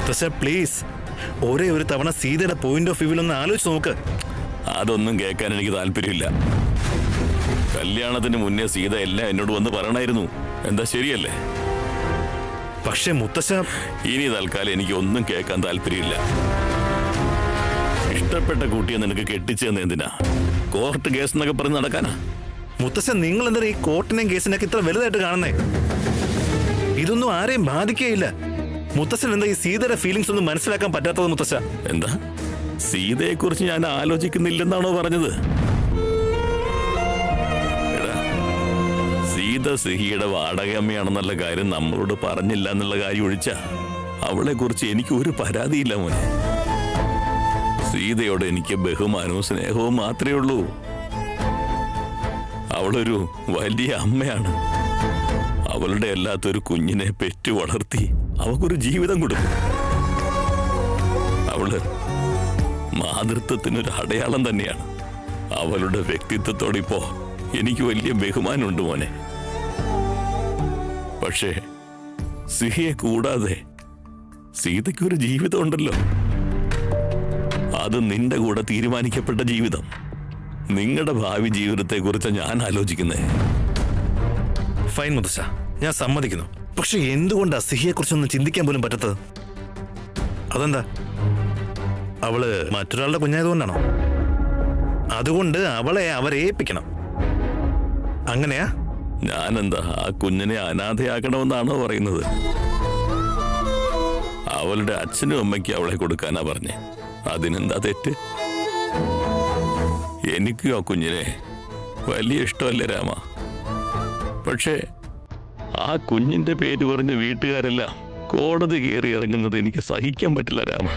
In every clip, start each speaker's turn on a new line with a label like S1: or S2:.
S1: മുത്തശ്ശ പ്ലീസ്, ഒരേ ഒരു തവണ സീതയുടെ പോയിന്റ് ഓഫ് വ്യൂവിൽ ഒന്ന് ആലോചിച്ച് നോക്ക്.
S2: അതൊന്നും കേൾക്കാൻ എനിക്ക് താല്പര്യമില്ല. കല്യാണത്തിന് മുന്നേ സീത എല്ലാം എന്നോട് വന്ന് പറയണായിരുന്നു. എന്താ ശരിയല്ലേ?
S1: പക്ഷേ മുത്തശ്ശ,
S2: ഇനി തൽക്കാലം എനിക്ക് ഒന്നും കേൾക്കാൻ താല്പര്യമില്ല. ഇഷ്ടപ്പെട്ട കുട്ടിയെ നിനക്ക് കെട്ടിച്ചെന്ന് എന്തിനാ? കോർട്ട് കേസ് എന്നൊക്കെ പറഞ്ഞ് നടക്കാനാ?
S1: മുത്തശ്ശ, നിങ്ങൾ എന്താ ഈ കോർട്ടിനെയും കേസിനൊക്കെ ഇത്ര വലുതായിട്ട് കാണുന്നേ? ഇതൊന്നും ആരെയും ബാധിക്കുകയില്ല. മുത്തശ്ശൻ എന്താ ഈ സീതയുടെ ഫീലിങ്സ് ഒന്നും മനസ്സിലാക്കാൻ പറ്റാത്തത് മുത്തശ്ശ?
S2: എന്താ, സീതയെ കുറിച്ച് ഞാൻ ആലോചിക്കുന്നില്ലെന്നാണോ പറഞ്ഞത്? സീത സിഹിയുടെ വാടകയമ്മയാണെന്നുള്ള കാര്യം നമ്മളോട് പറഞ്ഞില്ല എന്നുള്ള കാര്യം ഒഴിച്ച അവളെ കുറിച്ച് എനിക്ക് ഒരു പരാതിയില്ല മോനെ. സീതയോട് എനിക്ക് ബഹുമാനവും സ്നേഹവും മാത്രമേ ഉള്ളൂ. അവളൊരു വലിയ അമ്മയാണ്. അവളുടെ അല്ലാത്തൊരു കുഞ്ഞിനെ പെറ്റു വളർത്തി അവൾക്കൊരു ജീവിതം കൊടുക്കും. അവള് മാതൃത്വത്തിനൊരു അടയാളം തന്നെയാണ്. അവളുടെ വ്യക്തിത്വത്തോടിപ്പോ എനിക്ക് വലിയ ബഹുമാനമുണ്ട് മോനെ. പക്ഷേ സിഹിയെ കൂടാതെ സീതയ്ക്കൊരു ജീവിതം ഉണ്ടല്ലോ. അത് നിന്റെ കൂടെ തീരുമാനിക്കപ്പെട്ട ജീവിതം. നിങ്ങളുടെ ഭാവി ജീവിതത്തെ കുറിച്ച് ഞാൻ ആലോചിക്കുന്നേ.
S1: ഫൈൻ മുത്തശ്ശ, ഞാൻ സമ്മതിക്കുന്നു. പക്ഷെ എന്തുകൊണ്ടാ സിഹിയെ കുറിച്ചൊന്നും ചിന്തിക്കാൻ പോലും പറ്റാത്തത്? അതെന്താ? അവള് മറ്റൊരാളുടെ കുഞ്ഞായതുകൊണ്ടാണോ? അതുകൊണ്ട് അവളെ അവരെ ഏൽപ്പിക്കണം, അങ്ങനെയാ?
S2: ഞാനെന്താ ആ കുഞ്ഞിനെ അനാഥയാക്കണമെന്നാണോ പറയുന്നത്? അവളുടെ അച്ഛനും അമ്മയ്ക്കും അവളെ കൊടുക്കാനാ പറഞ്ഞേ. അതിനെന്താ തെറ്റ്? എനിക്കും ആ കുഞ്ഞിനെ വലിയ ഇഷ്ടമല്ലേ രാമ. പക്ഷേ ആ കുഞ്ഞിന്റെ പേര് പറഞ്ഞ് വീട്ടുകാരെല്ലാം കോടതി കയറി ഇറങ്ങുന്നത് എനിക്ക് സഹിക്കാൻ പറ്റില്ല രാമ.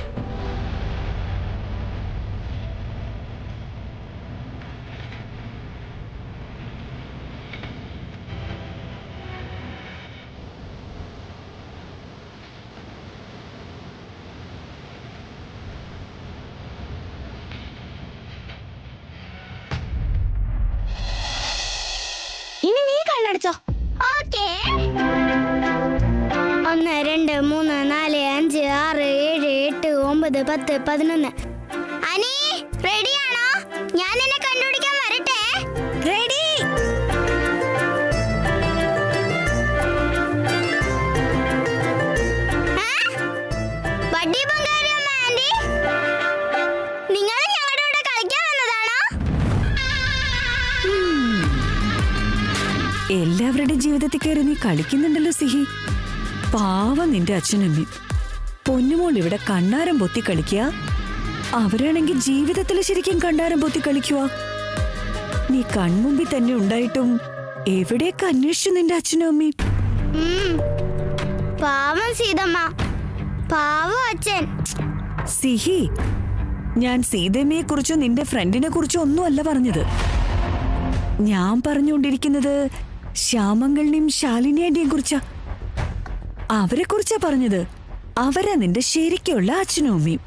S3: ഇനി നീ കണ്ണടച്ചോ. 1 2 3 4 5 6 7 8 9 10 11. അനി റെഡിയാണോ? ഞാൻ എന്നെ കണ്ടുപിടിക്കാൻ വരട്ടെ. റെഡി. ബഡ്ഡി ബംഗാരി അമ്മ ആന്റി, നിങ്ങൾ ഞങ്ങളുടെ കൂടെ കളിക്കാൻ വന്നതാണോ?
S4: എല്ലാവരുടെ ജീവിതത്തിൽ കയറി നീ കളിക്കുന്നുണ്ടല്ലോ സിഹി. പാവം നിന്റെ അച്ഛനമ്മയും. പൊന്നുമോൾ ഇവിടെ കണ്ണാരം പൊത്തി കളിക്കുക, അവരാണെങ്കിൽ ജീവിതത്തിൽ ശരിക്കും കണ്ണാരം പൊത്തി കളിക്കുക. നീ കൺമുമ്പിൽ തന്നെ ഉണ്ടായിട്ടും എവിടെയൊക്കെ അന്വേഷിച്ചു നിന്റെ അച്ഛനും അമ്മയും?
S3: പാവം സീതമ്മ, പാവം അച്ഛൻ.
S4: സിഹി, ഞാൻ സീതമ്മയെ കുറിച്ചോ നിന്റെ ഫ്രണ്ടിനെ കുറിച്ചോ ഒന്നുമല്ല പറഞ്ഞത്. ഞാൻ പറഞ്ഞുകൊണ്ടിരിക്കുന്നത് ശ്യാമങ്ങളിനെയും ശാലിനിയേന്റെയും കുറിച്ചാ. അവരെ കുറിച്ചാ പറഞ്ഞത്. അവരാ നിന്റെ ശരിക്കുള്ള അച്ഛനും അമ്മയും.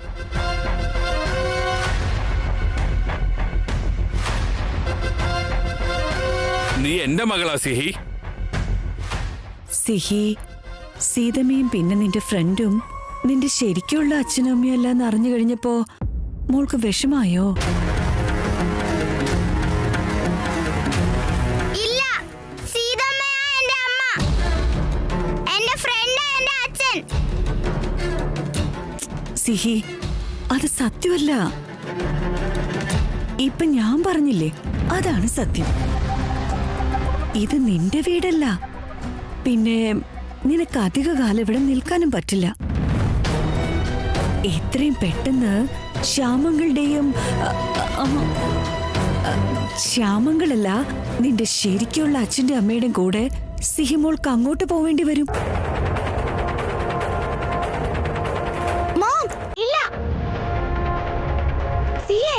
S2: നീ എന്റെ മകളാ സിഹി.
S4: സിഹി, സീതമ്മയും പിന്നെ നിന്റെ ഫ്രണ്ടും നിന്റെ ശരിക്കുള്ള അച്ഛനും അമ്മയും അല്ലാന്ന് അറിഞ്ഞു കഴിഞ്ഞപ്പോ മോൾക്ക് വിഷമായോ? സിഹി, അത് സത്യമല്ല. ഇപ്പൊ ഞാൻ പറഞ്ഞില്ലേ, അതാണ് സത്യം. ഇത് നിന്റെ വീടല്ല. പിന്നെ നിനക്ക് അധിക കാലം ഇവിടെ നിൽക്കാനും പറ്റില്ല. എത്രയും പെട്ടെന്ന് ശ്യാമങ്ങളുടെയും ശ്യാമങ്ങളല്ല, നിന്റെ ശരിക്കുള്ള അച്ഛന്റെ അമ്മയുടെയും കൂടെ സിഹിമോൾക്ക് അങ്ങോട്ട് പോവേണ്ടി വരും.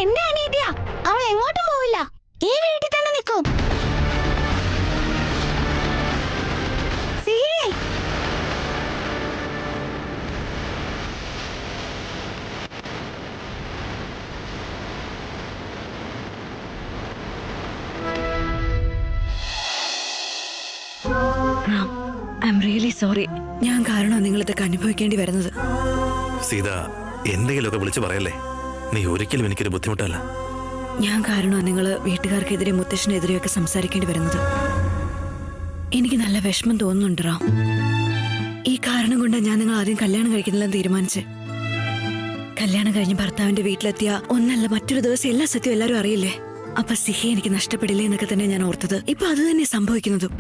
S3: എന്റെ അനിയത്തിയാ, അവൾ എങ്ങോട്ടും പോവില്ല. ഈ വീട്ടിൽ തന്നെ നിൽക്കും.
S4: I am really sorry. ഞാൻ കാരണം നിങ്ങളിതൊക്കെ അനുഭവിക്കേണ്ടി വരുന്നത്.
S1: സീത, എന്തെങ്കിലുമൊക്കെ വിളിച്ചു പറയല്ലേ. നീ ഒരിക്കലും എനിക്കൊരു ബുദ്ധിമുട്ടല്ല.
S4: ഞാൻ കാരണമാണ് നിങ്ങൾ വീട്ടുകാർക്കെതിരെ മുത്തശ്ശനെതിരെയൊക്കെ സംസാരിക്കേണ്ടി വരുന്നത്. എനിക്ക് നല്ല വിഷമം തോന്നുന്നുണ്ട് റാം. ഈ കാരണം കൊണ്ടാണ് ഞാൻ നിങ്ങൾ ആദ്യം കല്യാണം കഴിക്കുന്നില്ലെന്ന് തീരുമാനിച്ച്. കല്യാണം കഴിഞ്ഞ് ഭർത്താവിന്റെ വീട്ടിലെത്തിയ ഒന്നല്ല മറ്റൊരു ദിവസം എല്ലാ സത്യവും എല്ലാവരും അറിയില്ലേ. അപ്പൊ സിഹി എനിക്ക് നഷ്ടപ്പെടില്ലേ എന്നൊക്കെ തന്നെ ഞാൻ ഓർത്തത്. ഇപ്പൊ അത് തന്നെ സംഭവിക്കുന്നതും.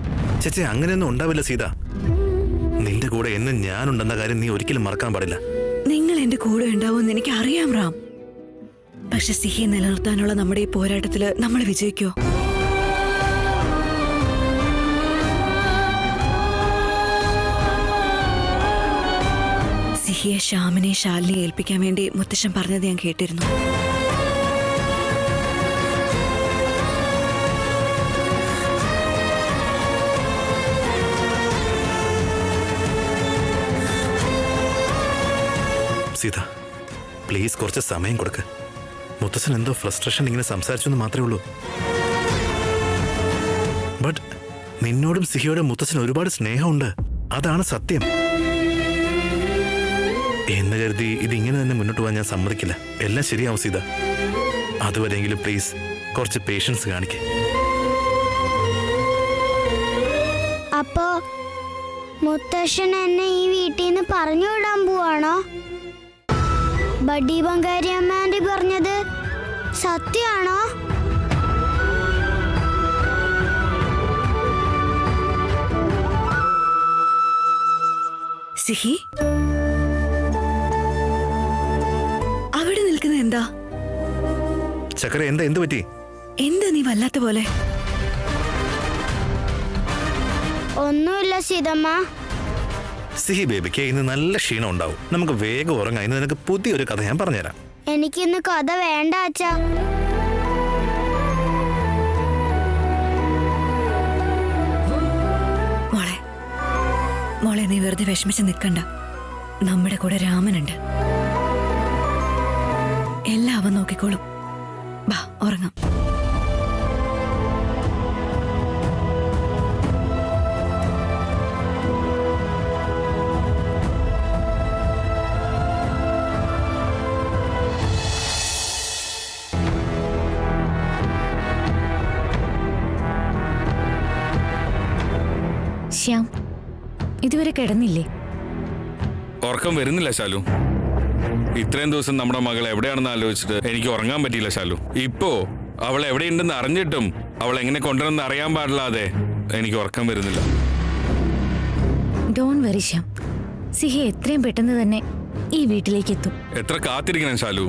S1: ചേച്ചി, അങ്ങനെയൊന്നും ഉണ്ടാവില്ല സീത. നിന്റെ കൂടെ എന്നും ഞാനുണ്ടെന്ന കാര്യം നീ ഒരിക്കലും മറക്കാൻ പാടില്ല.
S4: നിങ്ങൾ എന്റെ കൂടെ ഉണ്ടാവുമെന്ന് എനിക്ക് അറിയാം റാം. പക്ഷെ സിഹിയെ നിലനിർത്താനുള്ള നമ്മുടെ ഈ പോരാട്ടത്തില് നമ്മൾ വിജയിക്കോ? സിഹിയെ ശ്യാമിനെ ശാലിനെ ഏൽപ്പിക്കാൻ വേണ്ടി മുത്തശ്ശൻ പറഞ്ഞത് ഞാൻ കേട്ടിരുന്നു.
S1: സീത, പ്ലീസ് കുറച്ച് സമയം കൊടുക്ക്. മുത്തശ്ശൻ എന്തോ ഫ്രസ്ട്രേഷൻ ഇങ്ങനെ സംസാരിച്ചു എന്ന് മാത്രമേ ഉള്ളൂ. ബട്ട് നിന്നോടും സിഹിയോടും മുത്തശ്ശൻ ഒരുപാട് സ്നേഹമുണ്ട്. അതാണ് സത്യം. എന്ന് കരുതി ഇതിങ്ങനെ തന്നെ മുന്നോട്ട് പോകാൻ ഞാൻ സമ്മതിക്കില്ല. എല്ലാം ശരിയാവും സീത. അതുവരെയെങ്കിലും പ്ലീസ് കുറച്ച് പേഷ്യൻസ് കാണിക്കേ.
S3: അപ്പോ മുത്തശ്ശൻ എന്നെ ഈ വീട്ടിൽ നിന്ന് പറഞ്ഞു വിടാൻ പോവാണോ? ബഡ്ഡി ബംഗാരി അമ്മാൻഡി പറഞ്ഞത് സത്യമാണോ?
S4: സിഹി, അവിടെ നിൽക്കുന്നത് എന്താ?
S1: ചക്കര, എന്ത് പറ്റി?
S4: എന്താ നീ വല്ലാത്ത പോലെ?
S3: ഒന്നുമില്ല സീതമ്മ.
S1: സിഹി ബേബിക്ക് ഇന്ന് നല്ല ക്ഷീണം ഉണ്ടാവും. നമുക്ക് വേഗം ഉറങ്ങാം. ഇന്ന് നിനക്ക് പുതിയൊരു കഥ ഞാൻ പറഞ്ഞുതരാം.
S3: എനിക്കിന്ന് കഥ വേണ്ട അച്ഛാ.
S4: മോളെ നീ വെറുതെ വിഷമിച്ച് നിൽക്കണ്ട. നമ്മുടെ കൂടെ രാമനുണ്ട്. എല്ലാം അവൻ നോക്കിക്കോളും. ബാ ഉറങ്ങാം.
S5: ശ്യാം, ഇതുവരെ കിടന്നില്ലേ?
S2: ഉറക്കം വരുന്നില്ല ശാലു. ഇത്രയും ദിവസം നമ്മുടെ മകൾ എവിടെയാണെന്ന് ആലോചിച്ചിട്ട് എനിക്ക് ഉറങ്ങാൻ പറ്റിയില്ല ശാലു. ഇപ്പോ അവൾ എവിടെയുണ്ടെന്ന് അറിഞ്ഞിട്ടും അവൾ എങ്ങനെ കൊണ്ടുവരെന്ന് അറിയാൻ പാടില്ലാതെ എനിക്ക് ഉറക്കം വരുന്നില്ല.
S5: ഡോൺ വെറി ശ്യാം, സിഹി എത്രയും പെട്ടെന്ന് തന്നെ ഈ വീട്ടിലേക്ക് എത്തും.
S2: എത്ര കാത്തിരിക്കണം ശാലു?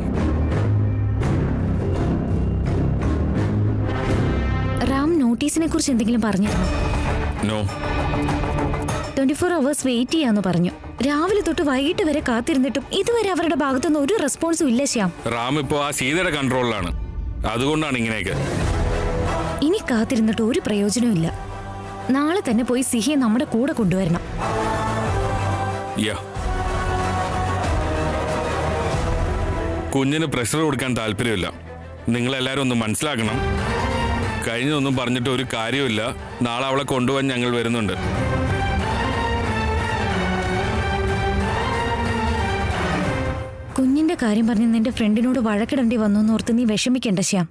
S5: റാം നോട്ടീസിനെ കുറിച്ച് എന്തെങ്കിലും പറഞ്ഞിരുന്നോ?
S2: നോ.
S5: 24 hours വെയിറ്റ് ചെയ്യാന്ന് പറഞ്ഞു. രാവിലെ തൊട്ട് വൈകിട്ട് വരെ കാത്തിരുന്നിട്ടും ഇതുവരെ അവരുടെ ഭാഗത്തുനിന്ന് ഒരു റെസ്പോൺസും ഇല്ല ശ്യാം.
S2: റാം ഇപ്പോ ആ സീതയുടെ കൺട്രോളിലാണ്. അതുകൊണ്ടാണ് ഇങ്ങനെയൊക്കെ.
S5: ഇനി കാത്തിരുന്നിട്ട് ഒരു പ്രയോജനവും ഇല്ല. നാളെ തന്നെ പോയി സിഹിയെ നമ്മുടെ കൂടെ കൊണ്ടുവരണം.
S2: കുഞ്ഞിന് പ്രഷർ കൊടുക്കാൻ താല്പര്യമില്ല. നിങ്ങളെല്ലാരും ഒന്ന് മനസ്സിലാക്കണം. കഴിഞ്ഞൊന്നും പറഞ്ഞിട്ട് ഒരു കാര്യമില്ല. നാളെ അവളെ കൊണ്ടുപോകാൻ ഞങ്ങൾ വരുന്നുണ്ട്.
S5: കുഞ്ഞിന്റെ കാര്യം പറഞ്ഞ് നിന്റെ ഫ്രണ്ടിനോട് വഴക്കിടേണ്ടി വന്നു എന്നോർത്ത് നീ വിഷമിക്കണ്ട ശ്യാം.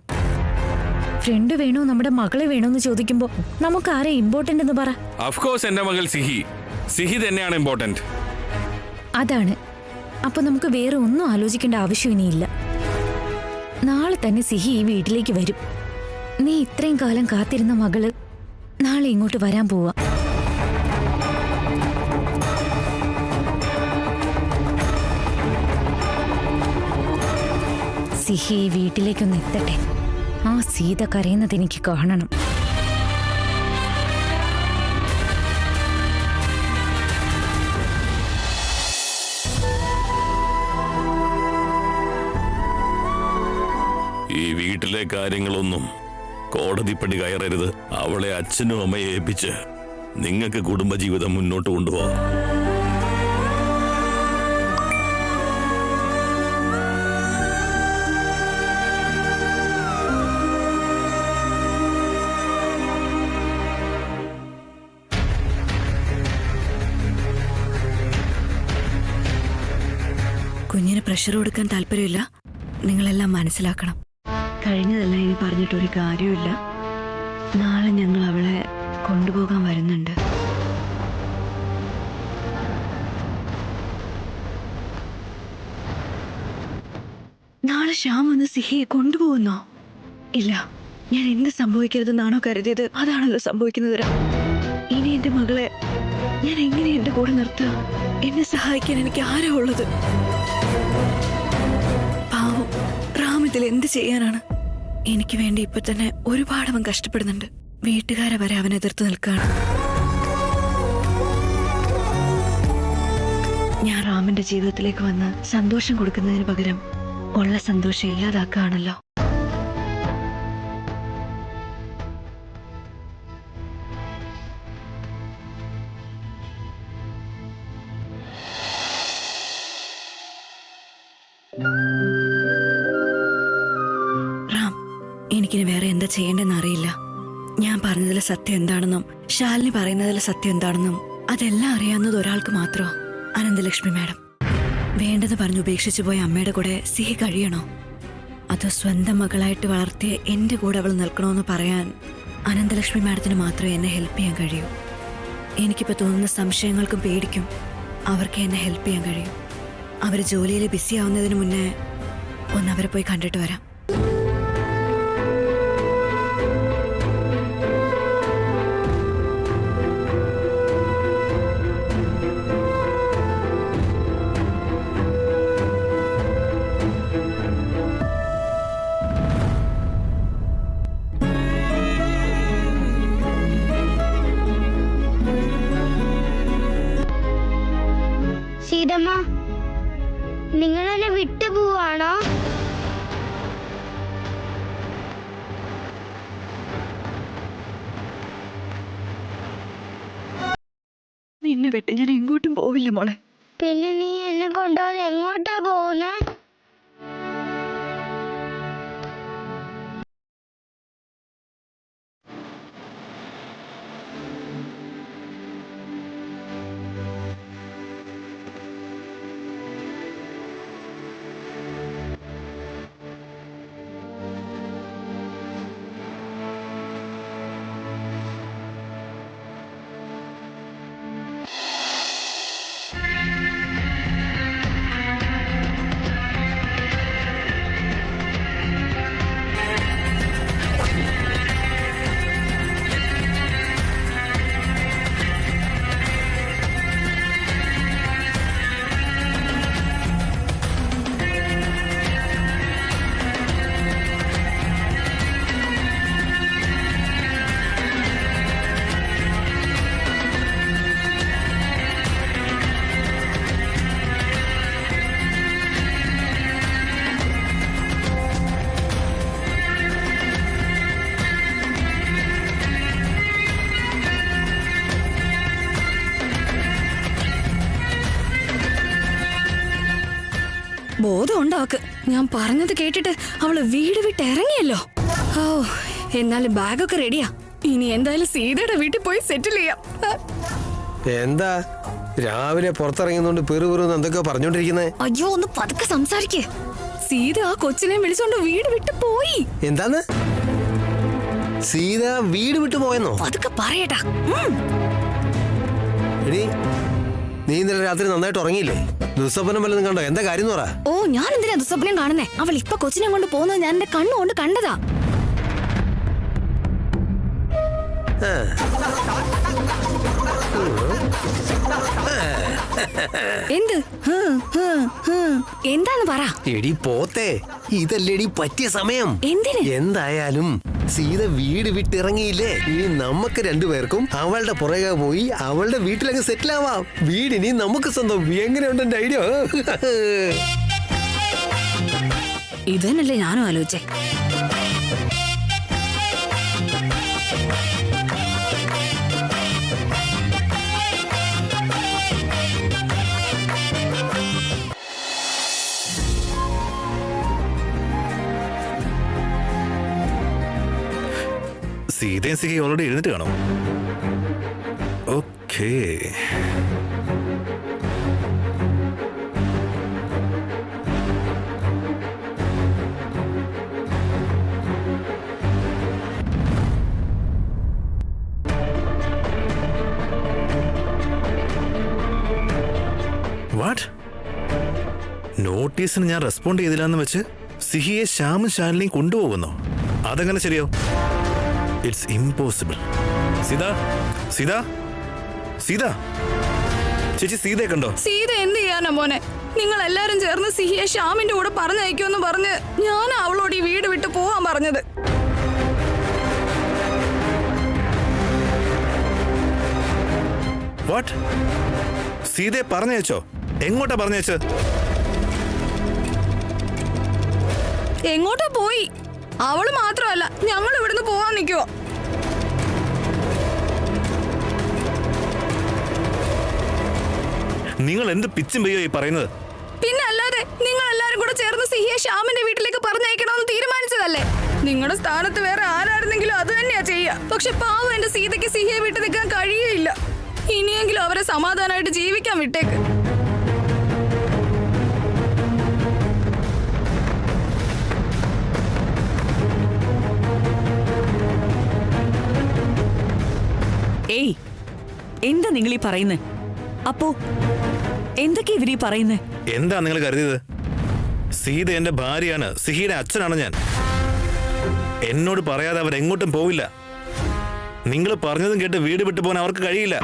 S5: ഫ്രണ്ട് വേണോ നമ്മുടെ മകളെ വേണോ എന്ന് ചോദിക്കുമ്പോ നമുക്ക് ആരെ ഇമ്പോർട്ടന്റ് എന്ന് പറ.
S2: ഓഫ്കോഴ്സ് എന്റെ മകൾ സിഹി തന്നെയാണ് ഇമ്പോർട്ടന്റ്.
S5: അതാണ്. അപ്പൊ നമുക്ക് വേറെ ഒന്നും ആലോചിക്കേണ്ട ആവശ്യം ഇനിയില്ല. നാളെ തന്നെ സിഹി ഈ വീട്ടിലേക്ക് വരും. നീ ഇത്രയും കാലം കാത്തിരുന്ന മകള് നാളെ ഇങ്ങോട്ട് വരാൻ പോവാ. സിഹി ഈ വീട്ടിലേക്കൊന്ന് എത്തട്ടെ. ആ സീത കരയുന്നത് എനിക്ക് കാണണം.
S2: ഈ വീട്ടിലെ കാര്യങ്ങളൊന്നും കോടതിപ്പടി കയറരുത്. അവളെ അച്ഛനും അമ്മയെ ഏൽപ്പിച്ച് നിങ്ങൾക്ക് കുടുംബജീവിതം മുന്നോട്ട് കൊണ്ടുപോകാം.
S4: കുഞ്ഞിന് പ്രഷർ കൊടുക്കാൻ താല്പര്യമില്ല. നിങ്ങളെല്ലാം മനസ്സിലാക്കണം. കഴിഞ്ഞതെല്ലാം ഇനി പറഞ്ഞിട്ടൊരു കാര്യമില്ല. നാളെ ഞങ്ങൾ അവളെ കൊണ്ടുപോകാൻ വരുന്നുണ്ട്. നാളെ ശ്യാം വന്ന് സിഹിയെ കൊണ്ടുപോകുന്നോ? ഇല്ല, ഞാൻ എന്ത് സംഭവിക്കരുതെന്നാണോ കരുതിയത് അതാണല്ലോ സംഭവിക്കുന്നത്. ഇനി എന്റെ മകളെ ഞാൻ എങ്ങനെ എന്റെ കൂടെ നിർത്തുക? എന്നെ സഹായിക്കാൻ എനിക്ക് ആരാ ഉള്ളത്? പാവം റാം ഇതിൽ എന്ത് ചെയ്യാനാണ്? എനിക്ക് വേണ്ടി ഇപ്പൊ തന്നെ ഒരുപാട് അവൻ കഷ്ടപ്പെടുന്നുണ്ട്. വീട്ടുകാരെ വരെ അവൻ എതിർത്ത് നിൽക്കുകയാണ്. ഞാൻ റാമിന്റെ ജീവിതത്തിലേക്ക് വന്ന് സന്തോഷം കൊടുക്കുന്നതിന് പകരം ഉള്ള സന്തോഷം ഇല്ലാതാക്കുകയാണല്ലോ. റാം, എനിക്കിനി വേറെ എന്താ ചെയ്യേണ്ടെന്ന് അറിയില്ല. ഞാൻ പറഞ്ഞതിൽ സത്യം എന്താണെന്നും ശാലിനി പറയുന്നതിൽ സത്യം എന്താണെന്നും അതെല്ലാം അറിയാവുന്നത് ഒരാൾക്ക് മാത്രമോ? അനന്തലക്ഷ്മി മാഡം. വേണ്ടെന്ന് പറഞ്ഞ് ഉപേക്ഷിച്ചു പോയ അമ്മയുടെ കൂടെ സിഹി കഴിയണോ? അതോ സ്വന്തം മകളായിട്ട് വളർത്തിയ എന്റെ കൂടെ അവൾ നിൽക്കണമെന്ന് പറയാൻ അനന്തലക്ഷ്മി മാഡത്തിന് മാത്രമേ എന്നെ ഹെൽപ്പ് ചെയ്യാൻ കഴിയൂ. എനിക്കിപ്പോൾ തോന്നുന്ന സംശയങ്ങൾക്കും പേടിക്കും അവർക്ക് എന്നെ ഹെൽപ്പ് ചെയ്യാൻ കഴിയും. അവർ ജോലിയിൽ ബിസി ആവുന്നതിന് മുന്നേ ഒന്ന് അവരെ പോയി കണ്ടിട്ട് വരാം.
S3: സീതമ്മ, നിങ്ങൾ എന്നെ വിട്ടു പോവാണോ?
S4: നിന്നെ വിട്ട് ഞാൻ എങ്ങോട്ടും പോവില്ല മോളെ.
S3: പിന്നെ നീ എന്നെ കൊണ്ടുപോകാൻ എങ്ങോട്ടാ പോകുന്നേ?
S4: ബോധം ഉണ്ടാക്ക്. ഞാൻ പറഞ്ഞത് കേട്ടിട്ട് അവള് വീട് വിട്ട് ഇറങ്ങിയല്ലോ. ഓ, എന്നാലും ബാഗൊക്കെ റെഡിയാ. ഇനി എന്തായാലും സീതയുടെ വീട്ടിൽ പോയി സെറ്റിൽ ചെയ്യാം.
S6: എന്താ രാവിലെ പുറത്തിറങ്ങുന്നോണ്ട് പെറുപെറുന്ന് എന്തൊക്കെയോ പറഞ്ഞോണ്ടിരിക്കുന്നേ?
S4: അയ്യോ, ഒന്ന് പതുക്കെ സംസാരിക്കേ. സീത ആ കൊച്ചിനെ വിളിച്ചോണ്ട് വീട് വിട്ട് പോയി.
S6: എന്താന്ന്? സീത വീട് വിട്ടു പോയെന്നോ?
S4: പതുക്കെ പറയട്ടാ.
S6: എടി, നീ ഇന്നലെ രാത്രി നന്നായിട്ട് ഉറങ്ങിയില്ലേ? ദുസ്വപ്നം വല്ലതും കണ്ടോ? എന്താ കാര്യം പറ.
S4: ഓ, ഞാൻ എന്തിനാ ദുസ്വപ്നം കാണുന്നേ? അവൾ ഇപ്പൊ കൊച്ചിനെ കൊണ്ട് പോകുന്നത് ഞാൻ എന്റെ കണ്ണുകൊണ്ട് കണ്ടതാ. എന്ത് എന്താന്ന് പറ.
S6: എടി പോത്തെ, ഇതല്ലേടി പറ്റിയ സമയം.
S4: എന്തിന്?
S6: എന്തായാലും സീത വീട് വിട്ടിറങ്ങിയില്ലേ? ഇനി നമുക്ക് രണ്ടുപേർക്കും അവളുടെ പുറകെ പോയി അവളുടെ വീട്ടിലങ്ങ് സെറ്റിൽ ആവാം. വീടിനി നമുക്ക് സ്വന്തം. എങ്ങനെയുണ്ട് എന്റെ ഐഡിയ?
S4: ഇതന്നല്ലേ ഞാനും ആലോചിച്ചേ.
S1: സീതയും സിഹി ഓൾറെഡി എഴുന്നേറ്റ് കാണും. Okay, what? നോട്ടീസിന് ഞാൻ റെസ്പോണ്ട് ചെയ്തില്ലാന്ന് വെച്ച് സിഹിയെ ശ്യാമും ശാലിനിയും കൊണ്ടുപോകുന്നോ? അതെങ്ങനെ ശരിയോ? It's impossible. സീത, സീത, സീത, ചേച്ചി സീതയെ കണ്ടോ?
S7: സീത എന്ത് ചെയ്യാനാ മോനെ? നിങ്ങൾ എല്ലാരും ചേർന്ന് സിഹിയെ ശ്യാമിന്റെ കൂടെ പറഞ്ഞയക്കുമെന്ന് പറഞ്ഞ് ഞാൻ അവളോട് ഈ വീട് വിട്ട് പോവാൻ പറഞ്ഞത്.
S1: വാട്ട്? സീതയെ പറഞ്ഞയച്ചോ? എങ്ങോട്ടാ പറഞ്ഞയച്ചത്?
S7: എങ്ങോട്ടാ പോയി? അവള് മാത്രമല്ല, ഞങ്ങൾ ഇവിടുന്ന് പോവാൻ നിൽക്കുവോ?
S1: നിങ്ങൾ എന്ത് പിച്ചും പെയ്യോ ഈ പറയുന്നത്?
S7: പിന്നെ അല്ലാതെ നിങ്ങൾ എല്ലാരും കൂടെ ചേർന്ന് സിഹിയെ ശ്യാമിന്റെ വീട്ടിലേക്ക് പറഞ്ഞയക്കണമെന്ന് തീരുമാനിച്ചതല്ലേ? നിങ്ങളുടെ സ്ഥാനത്ത് വേറെ ആരായിരുന്നെങ്കിലും അത് തന്നെയാ ചെയ്യുക. പക്ഷെ പാവം എന്റെ സീതയ്ക്ക് സിഹിയെ വിട്ട് നിൽക്കാൻ കഴിയുകയില്ല. ഇനിയെങ്കിലും അവരെ സമാധാനമായിട്ട് ജീവിക്കാൻ വിട്ടേക്ക്.
S4: ഏയ്, എന്താ നിങ്ങൾ ഈ പറയുന്നേ? അപ്പോ എന്തൊക്കെയാ ഇവരീ പറയുന്നേ?
S1: എന്താ നിങ്ങൾ കരുതിയത്? സീത എന്റെ ഭാര്യയാണ്, സിഹിയുടെ അച്ഛനാണ് ഞാൻ. എന്നോട് പറയാതെ അവർ എങ്ങോട്ടും പോവില്ല. നിങ്ങൾ പറഞ്ഞതും കേട്ട് വീട് വിട്ടു പോകാൻ അവർക്ക് കഴിയില്ല.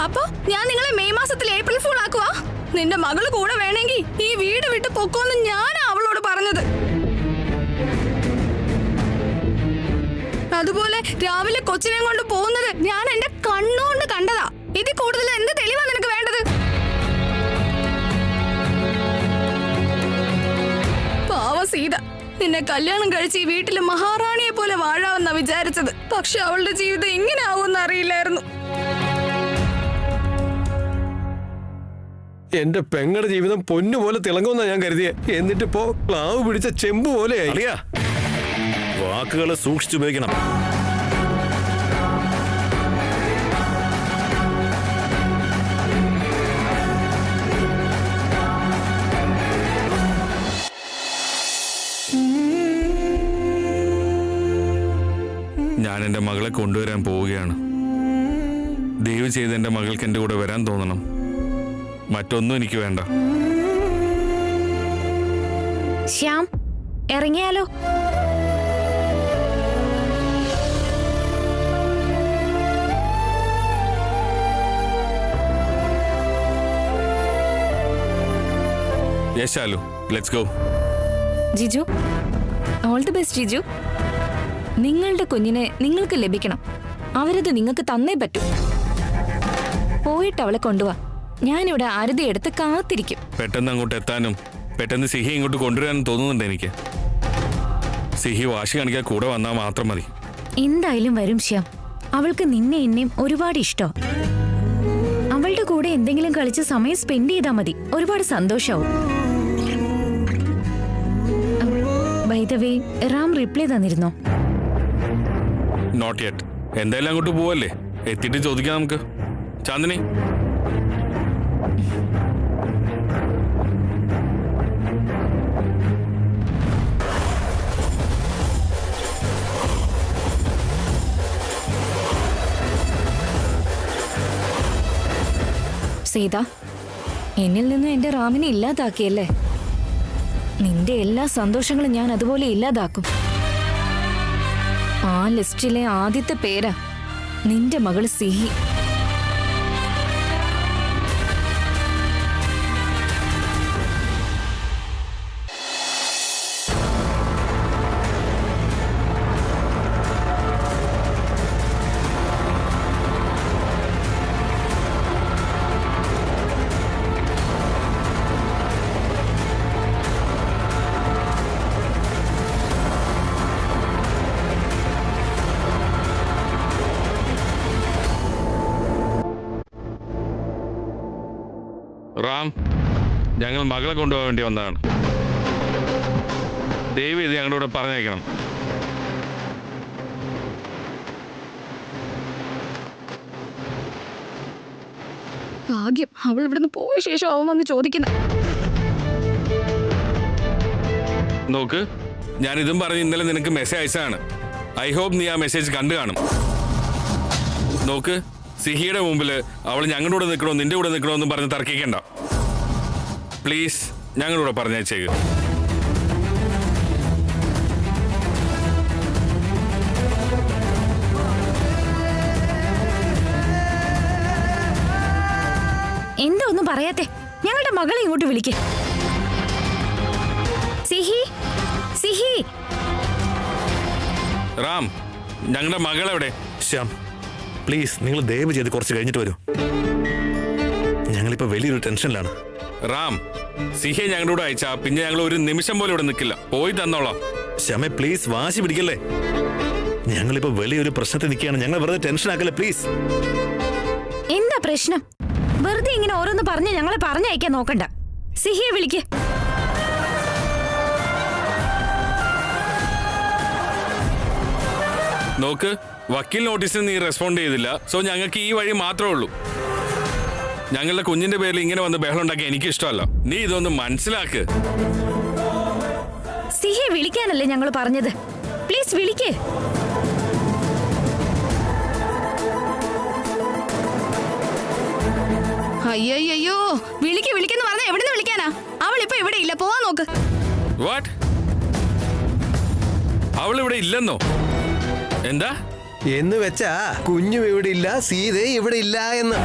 S7: അപ്പൊ ഞാൻ നിങ്ങളെ മെയ് മാസത്തിൽ ഏപ്രിൽ ഫൂൾ ആക്കുവാ? നിന്റെ മകള് കൂടെ വേണമെങ്കിൽ ഈ വീട് വിട്ട് പൊക്കോന്ന് ഞാനാ അവളോട് പറഞ്ഞത്. അതുപോലെ രാവിലെ കൊച്ചിനെ കൊണ്ട് പോകുന്നത് ഞാൻ എന്റെ കണ്ണുകൊണ്ട് കണ്ടതാ. ഇതിൽ കൂടുതൽ എന്ത് തെളിവാ നിനക്ക് വേണ്ടത്? പാവ സീത, നിന്നെ കല്യാണം കഴിച്ച് ഈ വീട്ടില് മഹാറാണിയെ പോലെ വാഴാമെന്നാ വിചാരിച്ചത്. പക്ഷെ അവളുടെ ജീവിതം ഇങ്ങനെ ആവുമെന്ന് അറിയില്ലായിരുന്നു.
S6: എന്റെ പെങ്ങളുടെ ജീവിതം പൊന്നുപോലെ തിളങ്ങുമെന്നാ ഞാൻ കരുതിയെ. എന്നിട്ടിപ്പോ ക്ലാവ് പിടിച്ച ചെമ്പ് പോലെയായി.
S1: അറിയാ, വാക്കുകളെ സൂക്ഷിച്ചുപയോഗിക്കണം.
S2: ഞാൻ എൻ്റെ മകളെ കൊണ്ടുവരാൻ പോവുകയാണ്. ദയവ് ചെയ്ത് എൻ്റെ മകൾക്ക് എൻ്റെ കൂടെ വരാൻ തോന്നണം. മറ്റൊന്നും എനിക്ക് വേണ്ട.
S5: ശ്യാം, ഇറങ്ങിയാലോ?
S2: Yes Shalu, let's go.
S5: Jiju, all the best Jiju. നിങ്ങളുടെ കുഞ്ഞിനെ നിങ്ങൾക്ക് ലഭിക്കണം. അവരത് നിങ്ങൾക്ക് തന്നേ പറ്റൂ. പോയിട്ട് അവളെ കൊണ്ടുപോവാ. ഞാനിവിടെ ആരതി എടുത്ത് കാത്തിരിക്കും.
S2: പെട്ടെന്ന് അങ്ങോട്ട് എത്താനും പെട്ടെന്ന് സിഹി ഇങ്ങോട്ട് കൊണ്ടുവരാനും തോന്നുന്നുണ്ട് എനിക്ക്. സിഹി വാശി കാണിക്കാൻ കൂടെ വന്നാൽ മാത്രം മതി.
S5: എന്തായാലും വരും ശ്യാം. അവൾക്ക് നിന്നെ എന്നെയും ഒരുപാട് ഇഷ്ടം. അവളുടെ കൂടെ എന്തെങ്കിലും കളിച്ച് സമയം സ്പെൻഡ് ചെയ്താൽ മതി. ഒരുപാട് സന്തോഷാവും. By the way, Ram reply തന്നിരുന്നോ?
S2: Not yet. എന്തായാലും അങ്ങോട്ട് പോവല്ലേ, എത്തിയിട്ട് ചോദിക്കാം നമുക്ക്. ചാന്ദിനി,
S5: സീത, എന്നിൽ നിന്ന് എന്റെ റാമിനെ ഇല്ലാതാക്കിയല്ലേ? നിന്റെ എല്ലാ സന്തോഷങ്ങളും ഞാൻ അതുപോലെ ഇല്ലാതാക്കും. ആ ലിസ്റ്റിലെ ആദ്യത്തെ പേരാ നിന്റെ മകള് സിഹി.
S2: റാം, ഞങ്ങൾ മകളെ കൊണ്ടുപോകാൻ വേണ്ടി വന്നതാണ്. ദയവ് ഇത് ഞങ്ങളുടെ കൂടെ പറഞ്ഞേക്കണം.
S7: ഭാഗ്യം, അവൾ ഇവിടുന്ന് പോയ ശേഷം അവൻ വന്ന് ചോദിക്കുന്നത്.
S2: നോക്ക്, ഞാൻ ഇതും പറഞ്ഞ് ഇന്നലെ നിനക്ക് മെസ്സേജ് അയച്ചതാണ്. ഐ ഹോപ്പ് നീ ആ മെസ്സേജ് കണ്ടു കാണും. നോക്ക്, സിഹിയുടെ മുമ്പിൽ അവൾ ഞങ്ങളുടെ കൂടെ നിൽക്കണോ നിന്റെ കൂടെ നിൽക്കണോ എന്നും പറഞ്ഞ് തർക്കിക്കണ്ട. പ്ലീസ് ഞങ്ങളുടെ കൂടെ പറഞ്ഞേച്ചേക്ക്.
S5: എന്താ ഒന്നും പറയാത്തെ? ഞങ്ങളുടെ മകളെ ഇങ്ങോട്ട് വിളിക്ക്. സിഹി, സിഹി.
S2: റാം, ഞങ്ങളുടെ മകളെവിടെ?
S1: ശ്യാം, പ്ലീസ് നിങ്ങൾ ദയവ് ചെയ്ത് കുറച്ച് കഴിഞ്ഞിട്ട് വരൂ. ഞങ്ങളിപ്പോ വലിയൊരു ടെൻഷനിലാണ്.
S2: റാം, സിഹിയെ ഞങ്ങളുടെ കൂടെ അയച്ചാ പിന്നെ ഞങ്ങൾ ഒരു നിമിഷം പോലും ഇവിടെ നിൽക്കില്ല. പോയി തന്നോളാം.
S1: ശ്യാമെ പ്ലീസ് വാശി പിടിക്കല്ലേ. ഞങ്ങളിപ്പോ വലിയൊരു പ്രശ്നത്തിൽ നിൽക്കുകയാണ്. ഞങ്ങൾ വെറുതെ ടെൻഷൻ ആക്കല്ലേ പ്ലീസ്.
S5: എന്താ പ്രശ്നം? വെറുതെ ഇങ്ങനെ ഓരോന്ന് പറഞ്ഞ് ഞങ്ങളെ പറഞ്ഞയക്കാൻ നോക്കണ്ട. സിഹിയെ വിളിക്ക്.
S2: നോക്ക്, വക്കീൽ നോട്ടീസിന് നീ റെസ്പോണ്ട് ചെയ്തില്ല. സോ ഞങ്ങൾക്ക് ഈ വഴി മാത്രമേ ഉള്ളൂ. ഞങ്ങളുടെ കുഞ്ഞിന്റെ പേരിൽ ഇങ്ങനെ വന്ന് ബഹളം ഉണ്ടാക്കി എനിക്ക് ഇഷ്ടമല്ല. നീ ഇതൊന്ന് മനസ്സിലാക്ക്.
S5: സിഹിയെ വിളിക്കാനല്ലേ ഞങ്ങൾ പറഞ്ഞത്. പ്ലീസ് വിളിക്ക്.
S7: അയ്യോ, വിളിക്കെന്ന് പറഞ്ഞാൽ എവിടുന്ന് വിളിക്കാനാ? അവൾ ഇപ്പൊ ഇവിടെ ഇല്ല, പോവാൻ നോക്ക്.
S2: വാട്ട്? അവൾ ഇവിടെ ഇല്ലെന്നോ? എന്താ
S6: എന്ന് വെച്ചാ കുഞ്ഞും ഇവിടെ ഇല്ല, സീതയും ഇവിടെ ഇല്ല എന്ന്.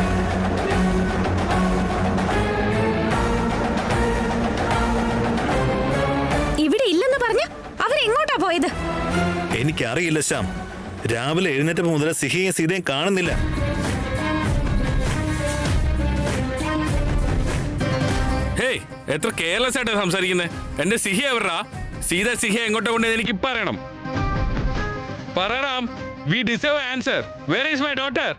S5: ഇവിടെ ഇല്ലെന്ന് പറഞ്ഞ അവരെങ്ങോട്ടാ പോയത്?
S1: എനിക്കറിയില്ല ശ്യാം. രാവിലെ എഴുന്നേറ്റപ്പോ മുതൽ സിഹിയും സീതയും കാണുന്നില്ല.
S2: ഹേയ്, എത്ര കെയർലെസ് ആയിട്ടാ സംസാരിക്കുന്നത്. എന്റെ സിഹി എവരാ? സീത സിഹ എങ്ങോട്ടാ കൊണ്ടുപോയി എനിക്ക് പറയണം. പറ Ram, we deserve answer. Where is my daughter?